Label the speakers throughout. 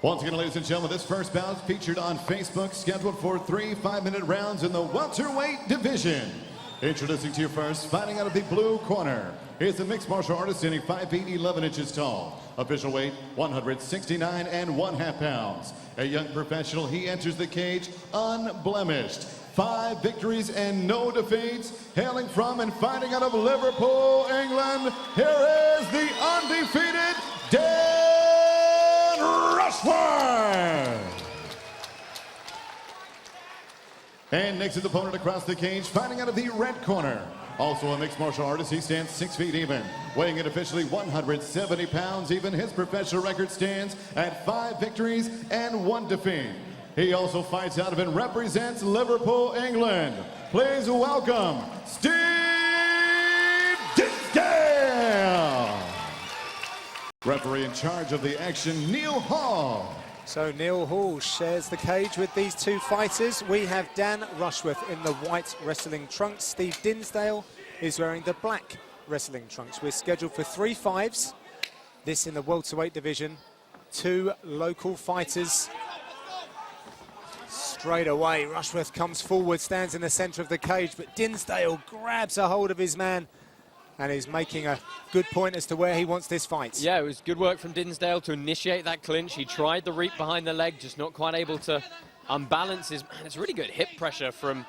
Speaker 1: Once again, ladies and gentlemen, this first bout featured on Facebook, scheduled for 3 5-minute rounds in the welterweight division. Introducing to you first, fighting out of the blue corner, is a mixed martial artist standing 5 feet 11 inches tall. Official weight 169 1/2 pounds. A young professional, he enters the cage unblemished. 5 victories and no defeats. Hailing from and fighting out of Liverpool, England, here is the undefeated Rushworth! And next his opponent across the cage, fighting out of the red corner. Also a mixed martial artist, he stands 6 feet even. Weighing in officially 170 pounds even. His professional record stands at 5 victories and 1 defeat. He also fights out of and represents Liverpool, England. Please welcome Steve Dinsdale! Referee in charge of the action, Neil Hall.
Speaker 2: So Neil Hall shares the cage with these two fighters. We have Dan Rushworth in the white wrestling trunks. Steve Dinsdale is wearing the black wrestling trunks. We're scheduled for 3 fights. This in the welterweight division. 2 local fighters. Straight away, Rushworth comes forward, stands in the center of the cage, but Dinsdale grabs a hold of his man and is making a good point as to where he wants this fight.
Speaker 3: Yeah, it was good work from Dinsdale to initiate that clinch. He tried the reap behind the leg, just not quite able to unbalance his... Man, it's really good hip pressure from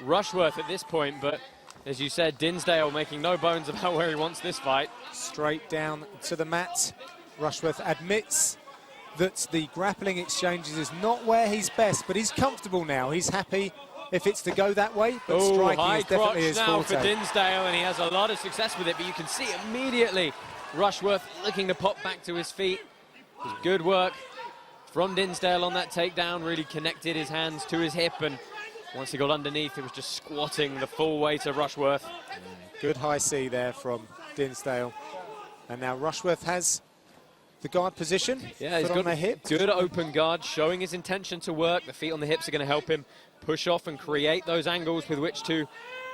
Speaker 3: Rushworth at this point, but as you said, Dinsdale making no bones about where he wants this fight.
Speaker 2: Straight down to the mat. Rushworth admits that the grappling exchanges is not where he's best, but he's comfortable now. He's happy if it's to go that way, but striking is definitely his
Speaker 3: now
Speaker 2: forte.
Speaker 3: For Dinsdale, and he has a lot of success with it, but you can see immediately Rushworth looking to pop back to his feet. It was good work from Dinsdale on that takedown, really connected his hands to his hip, and once he got underneath, it was just squatting the full weight of Rushworth.
Speaker 2: Good high C there from Dinsdale. And now Rushworth has the guard position.
Speaker 3: Yeah, he's
Speaker 2: got on the hip.
Speaker 3: Good open guard, showing his intention to work. The feet on the hips are going to help him push off and create those angles with which to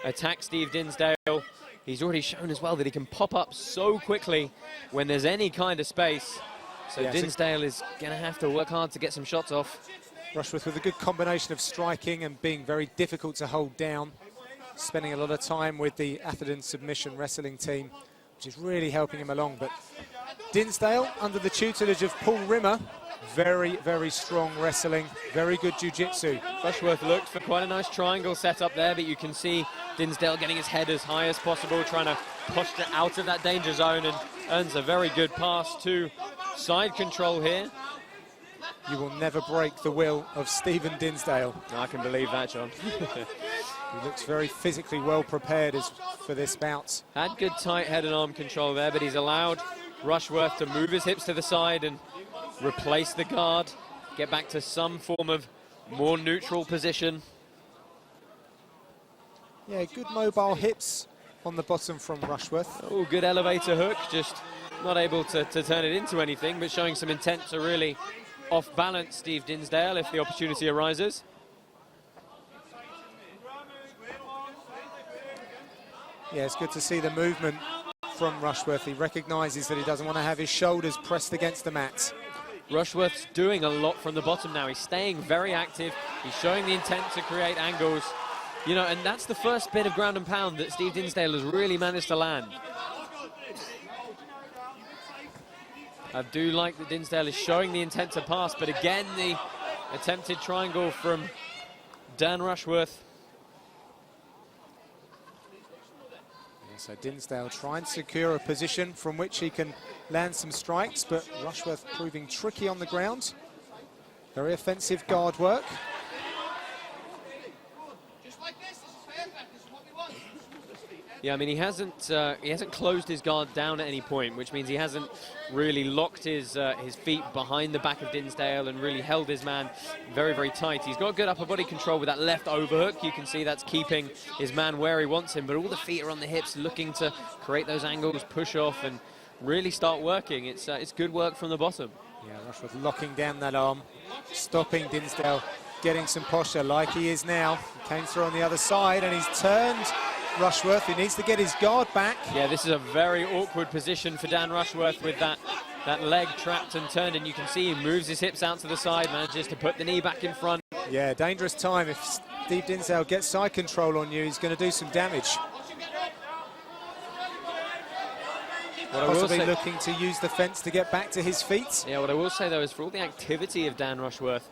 Speaker 3: attack Steve Dinsdale. He's already shown as well that he can pop up so quickly when there's any kind of space. So yeah, Dinsdale is going to have to work hard to get some shots off.
Speaker 2: Rushworth with a good combination of striking and being very difficult to hold down. Spending a lot of time with the Atherton submission wrestling team, which is really helping him along. But Dinsdale, under the tutelage of Paul Rimmer, very, very strong wrestling, very good jiu-jitsu.
Speaker 3: Rushworth looked for quite a nice triangle set up there, but you can see Dinsdale getting his head as high as possible, trying to posture out of that danger zone, and earns a very good pass to side control here.
Speaker 2: You will never break the will of Stephen Dinsdale.
Speaker 3: I can believe that, John.
Speaker 2: He looks very physically well prepared for this bout.
Speaker 3: Had good tight head and arm control there, but he's allowed Rushworth to move his hips to the side and replace the guard, get back to some form of more neutral position.
Speaker 2: Yeah, good mobile hips on the bottom from Rushworth.
Speaker 3: Oh, good elevator hook, just not able to turn it into anything, but showing some intent to really off-balance Steve Dinsdale if the opportunity arises.
Speaker 2: Yeah, it's good to see the movement from Rushworth. He recognises that he doesn't want to have his shoulders pressed against the mat.
Speaker 3: Rushworth's doing a lot from the bottom now. He's staying very active. He's showing the intent to create angles. You know, and that's the first bit of ground and pound that Steve Dinsdale has really managed to land. I do like that Dinsdale is showing the intent to pass, but again, the attempted triangle from Dan Rushworth.
Speaker 2: So Dinsdale trying to secure a position from which he can land some strikes, but Rushworth proving tricky on the ground. Very offensive guard work.
Speaker 3: Yeah, I mean, he hasn't closed his guard down at any point, which means he hasn't really locked his feet behind the back of Dinsdale and really held his man very, very tight. He's got good upper body control with that left overhook. You can see that's keeping his man where he wants him, but all the feet are on the hips, looking to create those angles, push off, and really start working. It's good work from the bottom.
Speaker 2: Yeah, Rushworth locking down that arm, stopping Dinsdale, getting some posture like he is now. He came through on the other side, and he's turned Rushworth. He needs to get his guard back.
Speaker 3: Yeah, this is a very awkward position for Dan Rushworth with that that leg trapped and turned, and you can see he moves his hips out to the side, manages to put the knee back in front.
Speaker 2: Yeah, dangerous time. If Steve Dinsdale gets side control on you, he's going to do some damage. Possibly looking to use the fence to get back to his feet.
Speaker 3: Yeah, what I will say, though, is for all the activity of Dan Rushworth,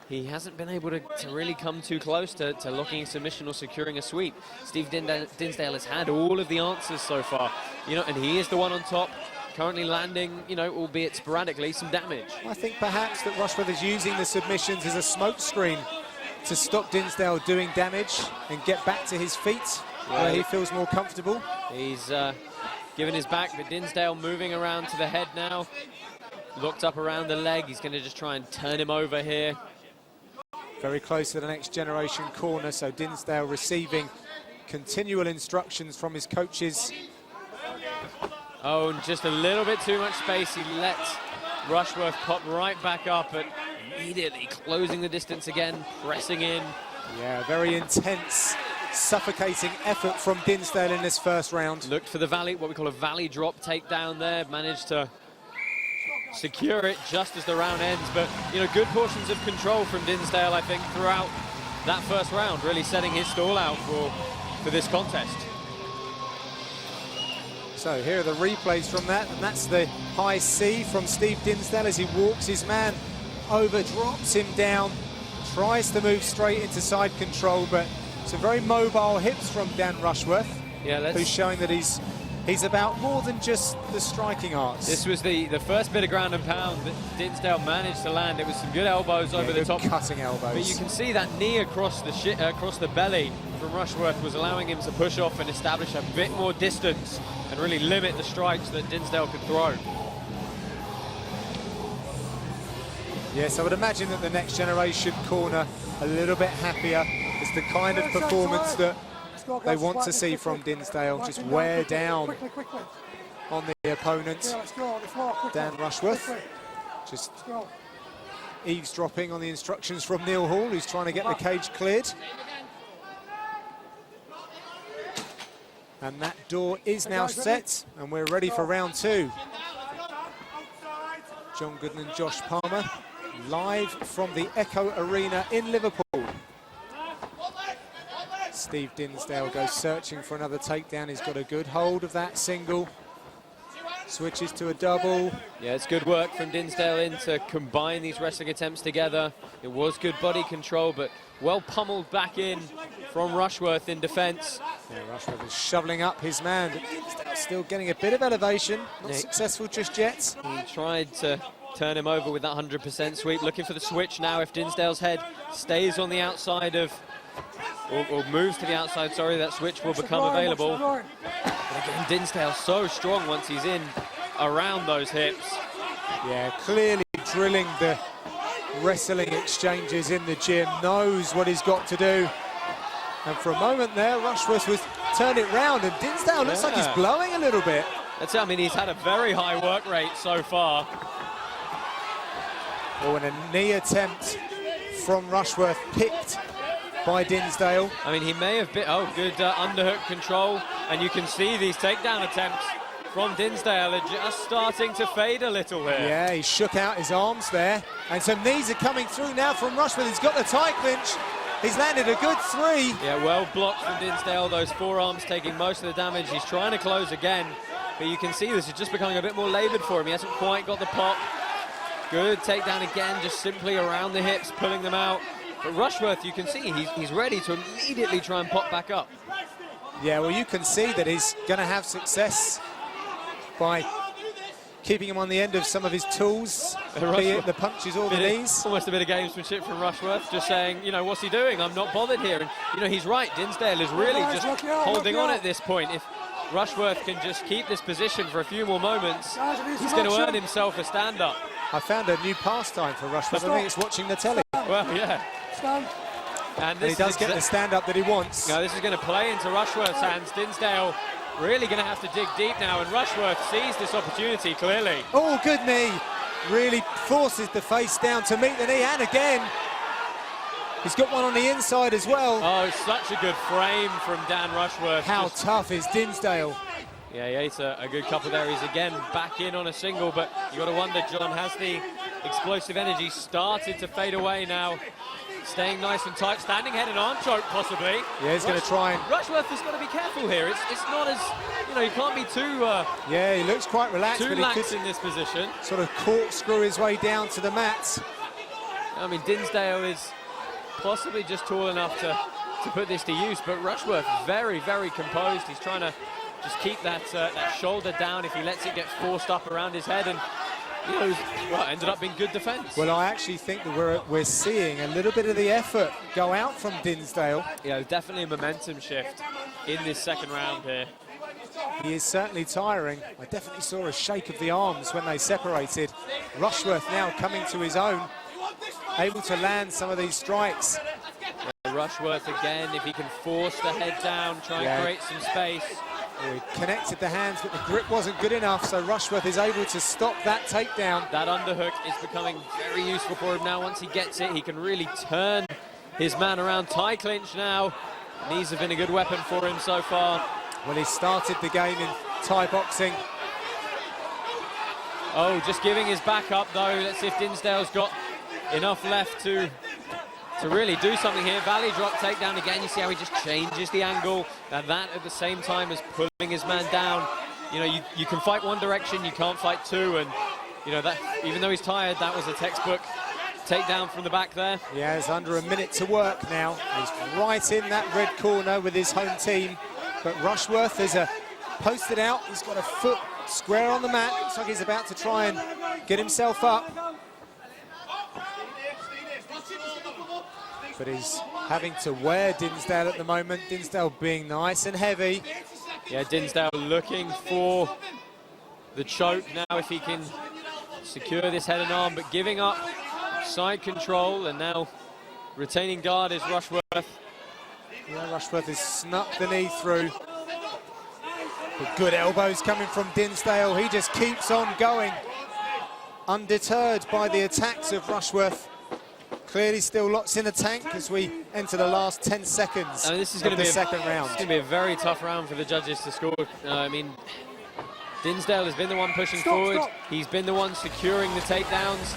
Speaker 3: he hasn't been able to really come too close to locking a submission or securing a sweep. Steve Dinsdale has had all of the answers so far, you know, and he is the one on top, currently landing, you know, albeit sporadically, some damage.
Speaker 2: I think perhaps that Rushworth is using the submissions as a smoke screen to stop Dinsdale doing damage and get back to his feet where he feels more comfortable.
Speaker 3: He's given his back, but Dinsdale moving around to the head now. Locked up around the leg. He's going to just try and turn him over here.
Speaker 2: Very close to the next generation corner, so Dinsdale receiving continual instructions from his coaches.
Speaker 3: Oh, and just a little bit too much space. He lets Rushworth pop right back up, but immediately closing the distance again, pressing in.
Speaker 2: Yeah, very intense, suffocating effort from Dinsdale in this first round.
Speaker 3: Looked for the valley, what we call a valley drop takedown there, managed to secure it just as the round ends, but you know, good portions of control from Dinsdale, I think, throughout that first round, really setting his stall out for this contest.
Speaker 2: So here are the replays from that, and that's the high C from Steve Dinsdale as he walks his man over, drops him down, tries to move straight into side control, but some very mobile hips from Dan Rushworth, who's showing that he's about more than just the striking arts.
Speaker 3: This was the first bit of ground and pound that Dinsdale managed to land. It was some good elbows over the top.
Speaker 2: Cutting elbows.
Speaker 3: But you can see that knee across the belly from Rushworth was allowing him to push off and establish a bit more distance and really limit the strikes that Dinsdale could throw.
Speaker 2: Yes, I would imagine that the next generation corner a little bit happier. It's the kind of performance that they want to see from Dinsdale, just wear down on the opponent. Dan Rushworth just eavesdropping on the instructions from Neil Hall, who's trying to get the cage cleared. And that door is now set, and we're ready for round two. John Gooden and Josh Palmer, live from the Echo Arena in Liverpool. Steve Dinsdale goes searching for another takedown. He's got a good hold of that single. Switches to a double.
Speaker 3: Yeah, it's good work from Dinsdale in to combine these wrestling attempts together. It was good body control, but well pummeled back in from Rushworth in defense.
Speaker 2: Yeah, Rushworth is shoveling up his man, but Dinsdale still getting a bit of elevation. Not successful just yet.
Speaker 3: He tried to turn him over with that 100% sweep. Looking for the switch now if Dinsdale's head stays on the outside of, or moves to the outside, sorry, that switch will become available. But again, Dinsdale so strong once he's in around those hips.
Speaker 2: Yeah, clearly drilling the wrestling exchanges in the gym, knows what he's got to do. And for a moment there, Rushworth was turned it round, and Dinsdale looks like he's blowing a little bit.
Speaker 3: That's it, I mean, he's had a very high work rate so far.
Speaker 2: Oh, and a knee attempt from Rushworth picked by Dinsdale.
Speaker 3: I mean, he may have been, good underhook control, and you can see these takedown attempts from Dinsdale are just starting to fade a little here.
Speaker 2: Yeah, he shook out his arms there, and some knees are coming through now from Rushworth. He's got the tie clinch. He's landed a good three.
Speaker 3: Yeah, well blocked from Dinsdale, those forearms taking most of the damage. He's trying to close again, but you can see this is just becoming a bit more labored for him. He hasn't quite got the pop. Good takedown again, just simply around the hips, pulling them out. But Rushworth, you can see he's ready to immediately try and pop back up.
Speaker 2: Yeah, well, you can see that he's going to have success by keeping him on the end of some of his tools, be it the punches or the knees.
Speaker 3: Almost a bit of gamesmanship from Rushworth, just saying, you know, what's he doing? I'm not bothered here. And, you know, he's right. Dinsdale is really just holding on at this point. If Rushworth can just keep this position for a few more moments, he's going to earn himself a stand-up.
Speaker 2: I found a new pastime for Rushworth. I think it's watching the telly.
Speaker 3: Well, yeah. And
Speaker 2: he does get the stand-up that he wants.
Speaker 3: No, this is going to play into Rushworth's hands. Dinsdale really going to have to dig deep now, and Rushworth sees this opportunity clearly.
Speaker 2: Oh, good knee. Really forces the face down to meet the knee, and again. He's got one on the inside as well.
Speaker 3: Oh, it's such a good frame from Dan Rushworth.
Speaker 2: How tough is Dinsdale?
Speaker 3: Yeah, he ate a good couple there. He's again back in on a single, but you got to wonder, John, has the explosive energy started to fade away now? Staying nice and tight, standing head and arm choke possibly.
Speaker 2: Yeah, he's going to try and...
Speaker 3: Rushworth has got to be careful here. It's not as, you know, you can't be too...
Speaker 2: yeah, he looks quite relaxed,
Speaker 3: too
Speaker 2: but he
Speaker 3: lax
Speaker 2: could
Speaker 3: in this position.
Speaker 2: sort of corkscrew his way down to the mat.
Speaker 3: I mean, Dinsdale is possibly just tall enough to put this to use, but Rushworth very, very composed. He's trying to just keep that shoulder down if he lets it get forced up around his head, and you know, well, ended up being good defence.
Speaker 2: Well, I actually think that we're seeing a little bit of the effort go out from Dinsdale.
Speaker 3: Yeah, definitely a momentum shift in this second round here.
Speaker 2: He is certainly tiring. I definitely saw a shake of the arms when they separated. Rushworth now coming to his own, able to land some of these strikes.
Speaker 3: Yeah, Rushworth again, if he can force the head down, try and create some space.
Speaker 2: He connected the hands, but the grip wasn't good enough, so Rushworth is able to stop that takedown.
Speaker 3: That underhook is becoming very useful for him now. Once he gets it, he can really turn his man around. Tie clinch now. Knees have been a good weapon for him so far.
Speaker 2: Well, he started the game in Thai boxing.
Speaker 3: Oh, just giving his back up, though. Let's see if Dinsdale's got enough left to really do something here. Valley drop takedown again. You see how he just changes the angle, and that at the same time as pulling his man down. You know, you can fight one direction, you can't fight two, and you know that even though he's tired, that was a textbook takedown from the back there.
Speaker 2: Yeah, it's under a minute to work now. He's right in that red corner with his home team, but Rushworth is posted out. He's got a foot square on the mat. Looks like he's about to try and get himself up. But he's having to wear Dinsdale at the moment. Dinsdale being nice and heavy.
Speaker 3: Yeah, Dinsdale looking for the choke now if he can secure this head and arm, but giving up side control, and now retaining guard is Rushworth.
Speaker 2: Yeah, Rushworth has snuck the knee through. But good elbows coming from Dinsdale. He just keeps on going, undeterred by the attacks of Rushworth. Clearly still lots in the tank as we enter the last 10 seconds
Speaker 3: this is
Speaker 2: of the second round.
Speaker 3: It's going to be a very tough round for the judges to score. I mean, Dinsdale has been the one pushing forward. He's been the one securing the takedowns.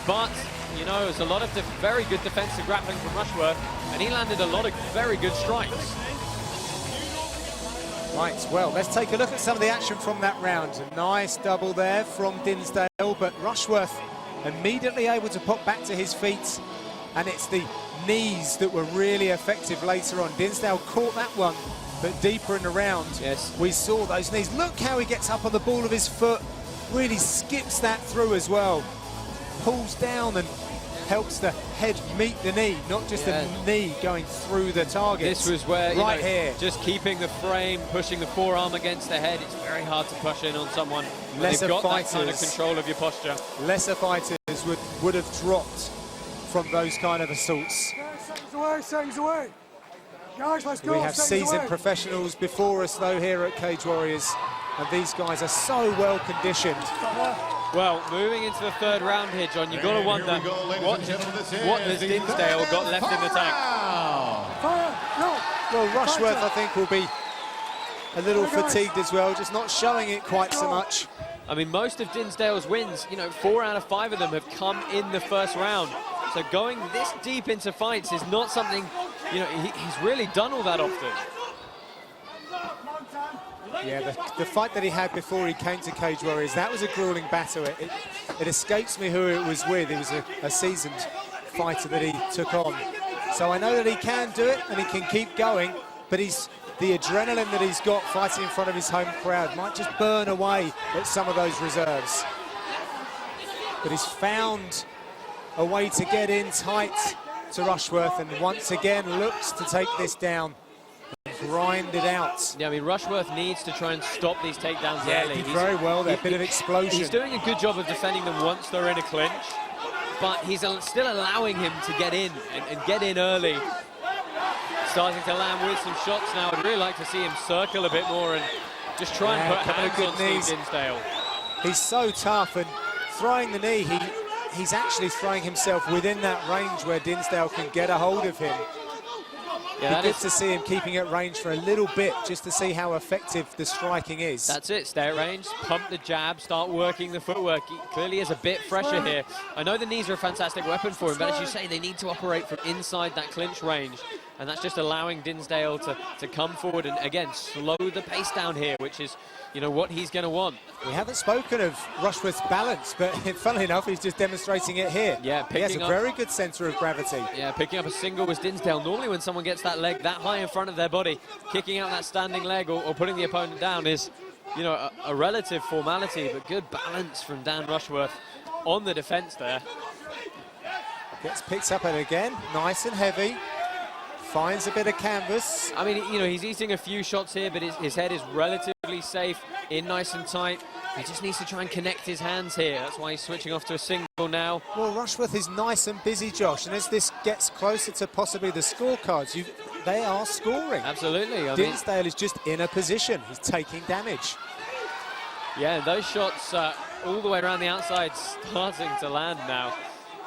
Speaker 3: But, you know, there's a lot of very good defensive grappling from Rushworth, and he landed a lot of very good strikes.
Speaker 2: Right, well, let's take a look at some of the action from that round. A nice double there from Dinsdale, but Rushworth immediately able to pop back to his feet, and it's the knees that were really effective later on. Dinsdale caught that one, but deeper in the round,
Speaker 3: yes,
Speaker 2: we saw those knees. Look how he gets up on the ball of his foot, really skips that through as well, pulls down and helps the head meet the knee, not just the knee going through the target.
Speaker 3: This was where,
Speaker 2: right here,
Speaker 3: just keeping the frame, pushing the forearm against the head. It's very hard to push in on someone when
Speaker 2: lesser
Speaker 3: they've got
Speaker 2: fighters,
Speaker 3: that kind of control of your posture.
Speaker 2: Lesser fighters would have dropped from those kind of assaults.
Speaker 4: Seconds away. Guys, let's go.
Speaker 2: We have seasoned professionals before us, though, here at Cage Warriors, and these guys are so well conditioned.
Speaker 3: Well, moving into the third round here, John, you've got to wonder what has Dinsdale got left in the tank?
Speaker 2: Well, Rushworth, I think, will be a little fatigued as well, just not showing it quite so much.
Speaker 3: I mean, most of Dinsdale's wins, you know, 4 out of 5 of them have come in the first round. So going this deep into fights is not something, you know, he's really done all that often.
Speaker 2: Yeah, the fight that he had before he came to Cage Warriors, that was a grueling battle. It escapes me who it was with. It was a seasoned fighter that he took on. So I know that he can do it and he can keep going, but the adrenaline that he's got fighting in front of his home crowd might just burn away at some of those reserves. But he's found a way to get in tight to Rushworth, and once again looks to take this down. Grind it out.
Speaker 3: Yeah, I mean, Rushworth needs to try and stop these takedowns early.
Speaker 2: He did very well there, a bit of explosion.
Speaker 3: He's doing a good job of defending them once they're in a clinch, but he's still allowing him to get in and get in early. Starting to land with some shots now. I'd really like to see him circle a bit more and just try and put hands on Steve Dinsdale.
Speaker 2: He's so tough, and throwing the knee, he's actually throwing himself within that range where Dinsdale can get a hold of him.
Speaker 3: Yeah,
Speaker 2: Good to see him keeping at range for a little bit, just to see how effective the striking is.
Speaker 3: That's it, stay at range, pump the jab, start working the footwork. He clearly is a bit fresher here. I know the knees are a fantastic weapon for him, but as you say, they need to operate from inside that clinch range. And that's just allowing Dinsdale to come forward and, again, slow the pace down here, which is, you know, what he's going to want.
Speaker 2: We haven't spoken of Rushworth's balance, but funnily enough, he's just demonstrating it here.
Speaker 3: Yeah,
Speaker 2: he has a
Speaker 3: picking up,
Speaker 2: very good centre of gravity.
Speaker 3: Yeah, picking up a single was Dinsdale. Normally when someone gets that leg that high in front of their body, kicking out that standing leg or putting the opponent down is, you know, a relative formality, but good balance from Dan Rushworth on the defence there.
Speaker 2: Picks up it again, nice and heavy. Finds a bit of canvas.
Speaker 3: I mean, you know, he's eating a few shots here, but his head is relatively safe, in nice and tight. He just needs to try and connect his hands here. That's why he's switching off to a single now.
Speaker 2: Well, Rushworth is nice and busy, Josh, and as this gets closer to possibly the scorecards, they are scoring.
Speaker 3: Absolutely.
Speaker 2: Dinsdale is just in a position. He's taking damage.
Speaker 3: Yeah, those shots all the way around the outside starting to land now.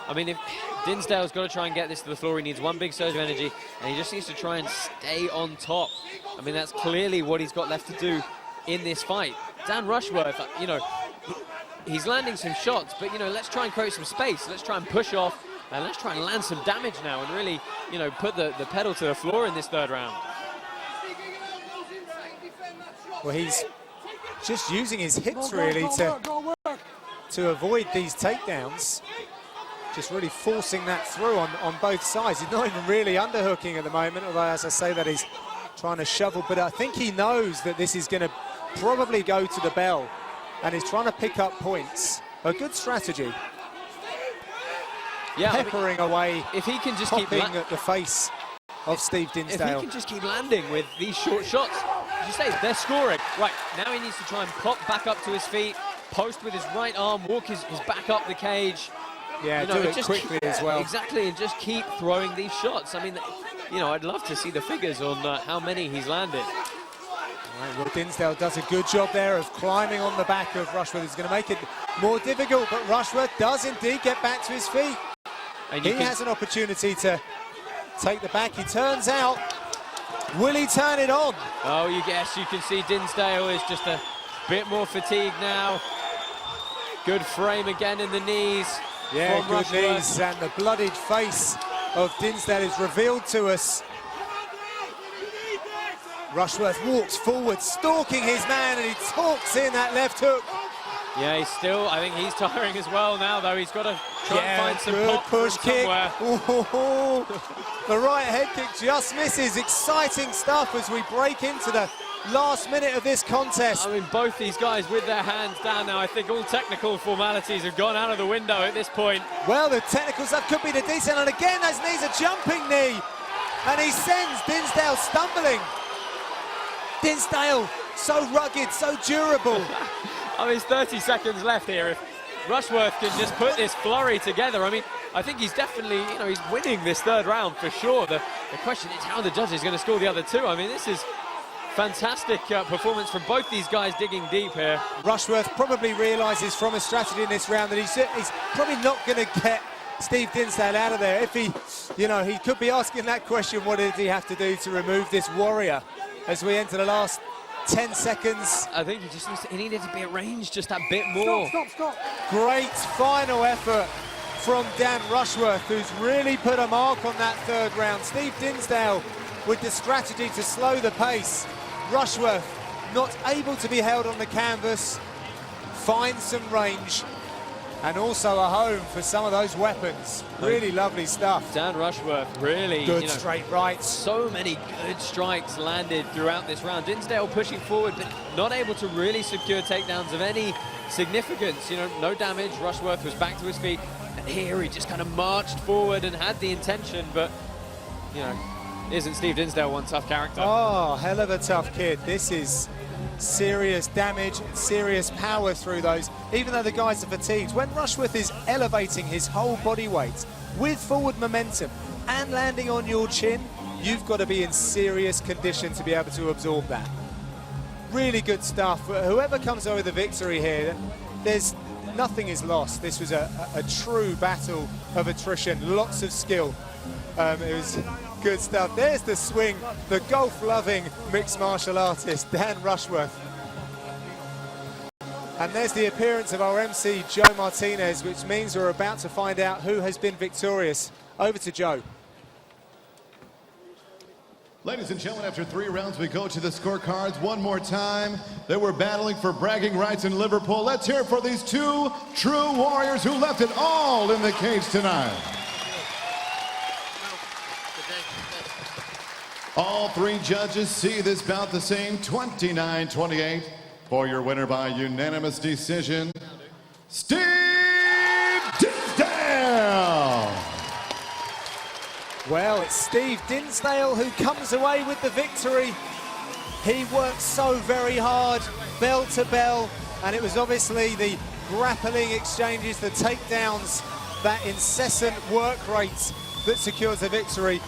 Speaker 3: I mean, if Dinsdale's got to try and get this to the floor, he needs one big surge of energy, and he just needs to try and stay on top. I mean, that's clearly what he's got left to do in this fight. Dan Rushworth, you know, he's landing some shots, but, you know, let's try and create some space. Let's try and push off, and let's try and land some damage now and really, you know, put the pedal to the floor in this third round.
Speaker 2: Well, he's just using his hips, really, to avoid these takedowns. Just really forcing that through on both sides. He's not even really underhooking at the moment, although, as I say, that he's trying to shovel. But I think he knows that this is going to probably go to the bell, and he's trying to pick up points. A good strategy.
Speaker 3: Yeah,
Speaker 2: peppering away,
Speaker 3: if he can just keep
Speaker 2: at the face of Steve Dinsdale.
Speaker 3: If he can just keep landing with these short shots, as you say, they're scoring. Right, now he needs to try and pop back up to his feet, post with his right arm, walk his back up the cage.
Speaker 2: Yeah, you know, do it quickly as well.
Speaker 3: Exactly, and just keep throwing these shots. I mean, you know, I'd love to see the figures on how many he's landed.
Speaker 2: Right, well, Dinsdale does a good job there of climbing on the back of Rushworth. He's going to make it more difficult, but Rushworth does indeed get back to his feet. And he has an opportunity to take the back. He turns out. Will he turn it on?
Speaker 3: Oh, yes, you can see Dinsdale is just a bit more fatigued now. Good frame again in the knees.
Speaker 2: Yeah, good knees, and the bloodied face of Dinsdale is revealed to us. Rushworth walks forward, stalking his man, and he talks in that left hook.
Speaker 3: Yeah, I think he's tiring as well now, though. He's got to try and find some pop
Speaker 2: push kick.
Speaker 3: Somewhere.
Speaker 2: The right head kick just misses. Exciting stuff as we break into the last minute of this contest.
Speaker 3: I mean, both these guys with their hands down now. I think all technical formalities have gone out of the window at this point.
Speaker 2: Well, the technical stuff could be the decent, and again, those knees a jumping knee, and he sends Dinsdale stumbling. Dinsdale, so rugged, so durable.
Speaker 3: I mean, there's 30 seconds left here. If Rushworth can just put this flurry together, I mean, I think he's definitely, you know, he's winning this third round for sure. The question is how the judges are going to score the other two. I mean, this is fantastic performance from both these guys digging deep here.
Speaker 2: Rushworth probably realises from his strategy in this round that he's probably not going to get Steve Dinsdale out of there. If he, you know, he could be asking that question, what did he have to do to remove this warrior as we enter the last 10 seconds.
Speaker 3: I think he needed to be at range just that bit more.
Speaker 4: Stop.
Speaker 2: Great final effort from Dan Rushworth, who's really put a mark on that third round. Steve Dinsdale with the strategy to slow the pace. Rushworth not able to be held on the canvas, finds some range, and also a home for some of those weapons. Really lovely stuff.
Speaker 3: Dan Rushworth really
Speaker 2: good straight rights.
Speaker 3: So many good strikes landed throughout this round. Dinsdale pushing forward, but not able to really secure takedowns of any significance. You know, no damage. Rushworth was back to his feet, and here he just kind of marched forward and had the intention, but you know, isn't Steve Dinsdale one tough character?
Speaker 2: Oh, hell of a tough kid. This is serious damage, serious power through those, even though the guys are fatigued. When Rushworth is elevating his whole body weight with forward momentum and landing on your chin, you've got to be in serious condition to be able to absorb that. Really good stuff. Whoever comes over the victory here, there's nothing is lost. This was a true battle of attrition, lots of skill. It was Good stuff. There's the swing, the golf-loving mixed martial artist, Dan Rushworth. And there's the appearance of our MC, Joe Martinez, which means we're about to find out who has been victorious. Over to Joe.
Speaker 1: Ladies and gentlemen, after 3 rounds, we go to the scorecards one more time. They were battling for bragging rights in Liverpool. Let's hear it for these 2 true warriors who left it all in the cage tonight. All 3 judges see this bout the same, 29-28. For your winner by unanimous decision, Steve Dinsdale.
Speaker 2: Well, it's Steve Dinsdale who comes away with the victory. He worked so very hard, bell to bell, and it was obviously the grappling exchanges, the takedowns, that incessant work rate that secures the victory.